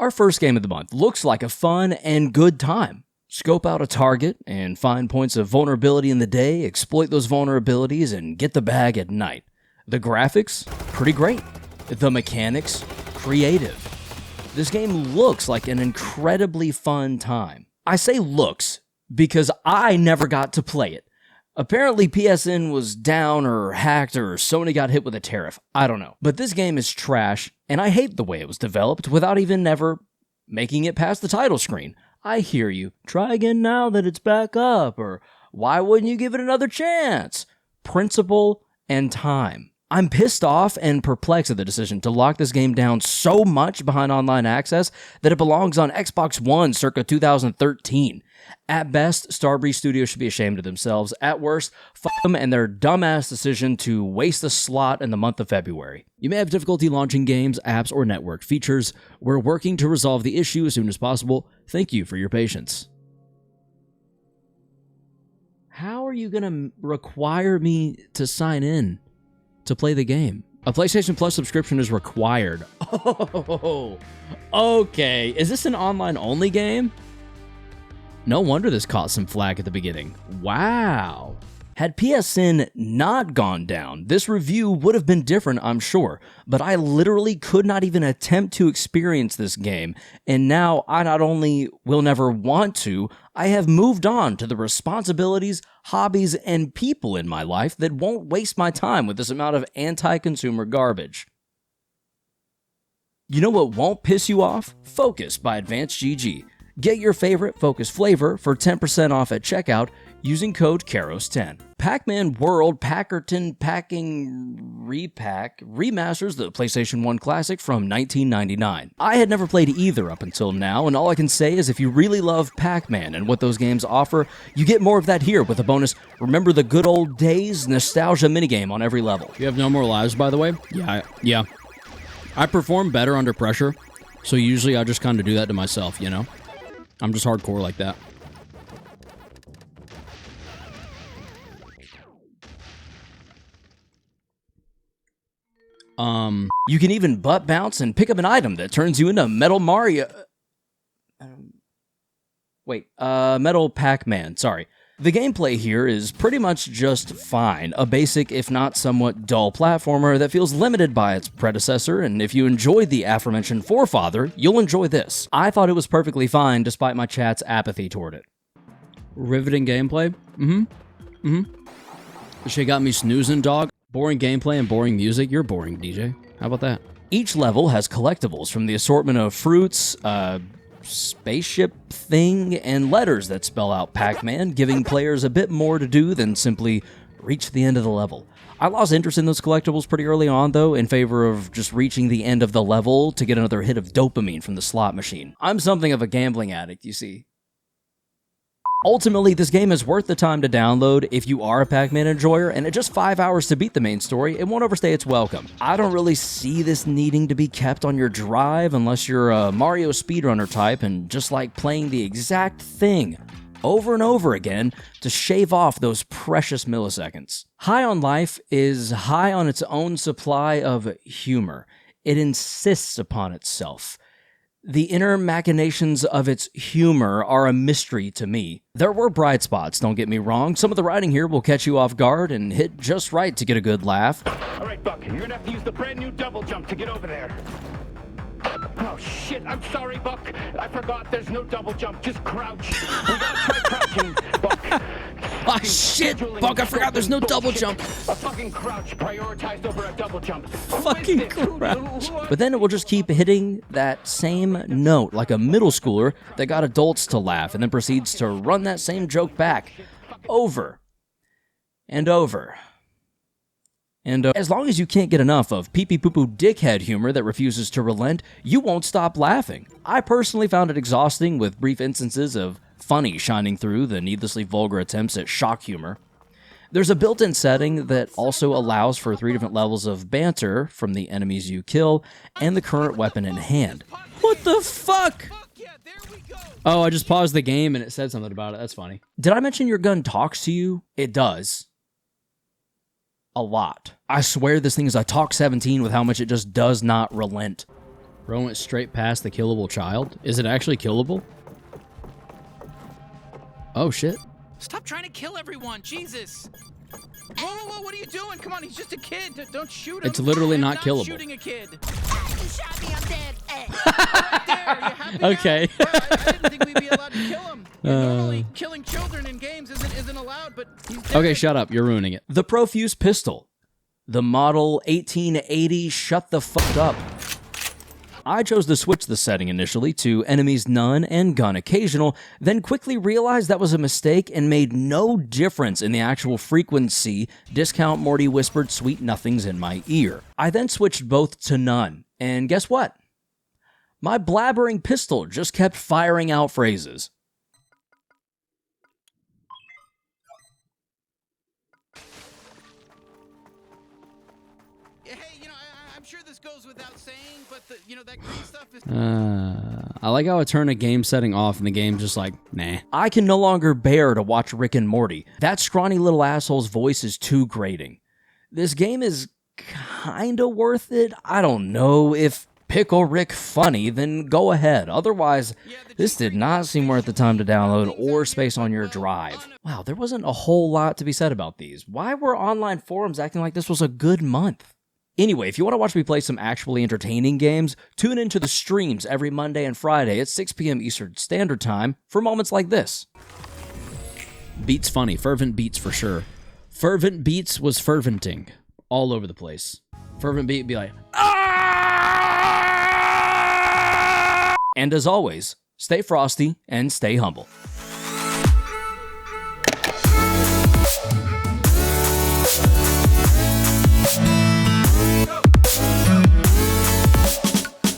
Our first game of the month looks like a fun and good time. Scope out a target and find points of vulnerability in the day, exploit those vulnerabilities, and get the bag at night. The graphics, pretty great. The mechanics, creative. This game looks like an incredibly fun time. I say looks because I never got to play it. Apparently PSN was down or hacked or Sony got hit with a tariff. I don't know. But this game is trash, and I hate the way it was developed without even ever making it past the title screen. I hear you. Try again now that it's back up, or why wouldn't you give it another chance? Principle and time. I'm pissed off and perplexed at the decision to lock this game down so much behind online access that it belongs on Xbox One circa 2013. At best, Starbreeze Studios should be ashamed of themselves. At worst, fuck them and their dumbass decision to waste a slot in the month of February. You may have difficulty launching games, apps, or network features. We're working to resolve the issue as soon as possible. Thank you for your patience. How are you going to require me to sign in to play the game? A PlayStation Plus subscription is required. Oh, okay. Is this an online-only game? No wonder this caught some flack at the beginning. Wow. Had PSN not gone down, this review would have been different, I'm sure. But I literally could not even attempt to experience this game, and now I not only will never want to, I have moved on to the responsibilities, hobbies, and people in my life that won't waste my time with this amount of anti-consumer garbage. You know what won't piss you off? Focus by Advanced GG. Get your favorite Focus flavor for 10% off at checkout using code KAROS10. Pac-Man World Packerton Packing Repac remasters the PlayStation 1 classic from 1999. I had never played either up until now, and all I can say is if you really love Pac-Man and what those games offer, you get more of that here with a bonus Remember the Good Old Days nostalgia minigame on every level. You have no more lives, by the way? Yeah. I perform better under pressure, so usually I just kind of do that to myself, you know? I'm just hardcore like that. You can even butt bounce and pick up an item that turns you into Metal Mario... Metal Pac-Man, sorry. The gameplay here is pretty much just fine, a basic, if not somewhat dull platformer that feels limited by its predecessor, and if you enjoyed the aforementioned forefather, you'll enjoy this. I thought it was perfectly fine despite my chat's apathy toward it. Riveting gameplay? She got me snoozing, dog. Boring gameplay and boring music? You're boring, DJ. How about that? Each level has collectibles from the assortment of fruits, spaceship thing, and letters that spell out Pac-Man, giving players a bit more to do than simply reach the end of the level. I lost interest in those collectibles pretty early on, though, in favor of just reaching the end of the level to get another hit of dopamine from the slot machine. I'm something of a gambling addict, you see. Ultimately, this game is worth the time to download if you are a Pac-Man enjoyer, and at just 5 hours to beat the main story, it won't overstay its welcome. I don't really see this needing to be kept on your drive unless you're a Mario speedrunner type and just like playing the exact thing over and over again to shave off those precious milliseconds. High on Life is high on its own supply of humor. It insists upon itself. The inner machinations of its humor are a mystery to me. There were bright spots, don't get me wrong. Some of the writing here will catch you off guard and hit just right to get a good laugh. All right, Buck, you're gonna have to use the brand new double jump to get over there. Oh, shit, I'm sorry, Buck. I forgot there's no double jump, just crouch. We gotta try crouching, Buck. Ah, shit, Buck, I forgot there's no double jump. A fucking crouch prioritized over a double jump. Fucking crouch. But then it will just keep hitting that same note like a middle schooler that got adults to laugh and then proceeds to run that same joke back over and over. And as long as you can't get enough of pee-pee-poo-poo dickhead humor that refuses to relent, you won't stop laughing. I personally found it exhausting with brief instances of funny shining through the needlessly vulgar attempts at shock humor. There's a built-in setting that also allows for 3 different levels of banter from the enemies you kill and the current weapon in hand. What the fuck? Oh, I just paused the game and it said something about it. That's funny. Did I mention your gun talks to you? It does. A lot. I swear this thing is a Talk 17 with how much it just does not relent. Bro went straight past the killable child. Is it actually killable? Oh, shit. Stop trying to kill everyone, Jesus! Whoa, whoa, whoa, what are you doing? Come on, he's just a kid. Don't shoot him. It's literally I'm not killable. Shooting a kid. You shot me, I'm dead. Right there, you happy now? Okay. Well, I didn't think we'd be allowed to kill him. Normally, killing children in games isn't allowed, but he's dead. Okay, shut up. You're ruining it. The Profuse pistol. The model 1880 shut the fuck up. I chose to switch the setting initially to enemies none and gun occasional, then quickly realized that was a mistake and made no difference in the actual frequency Discount Morty whispered sweet nothings in my ear. I then switched both to none, and guess what? My blabbering pistol just kept firing out phrases. Hey, I'm sure this goes without saying, but that green stuff is... I like how I turn a game setting off and the game's just like, nah. I can no longer bear to watch Rick and Morty. That scrawny little asshole's voice is too grating. This game is kinda worth it. I don't know. If Pickle Rick funny, then go ahead. Otherwise, this did not seem worth the time to download or space on your drive. Wow, there wasn't a whole lot to be said about these. Why were online forums acting like this was a good month? Anyway, if you want to watch me play some actually entertaining games, tune into the streams every Monday and Friday at 6 p.m. Eastern Standard Time for moments like this. Beats funny. Fervent beats for sure. Fervent beats was ferventing all over the place. Fervent beat be like, And as always, stay frosty and stay humble.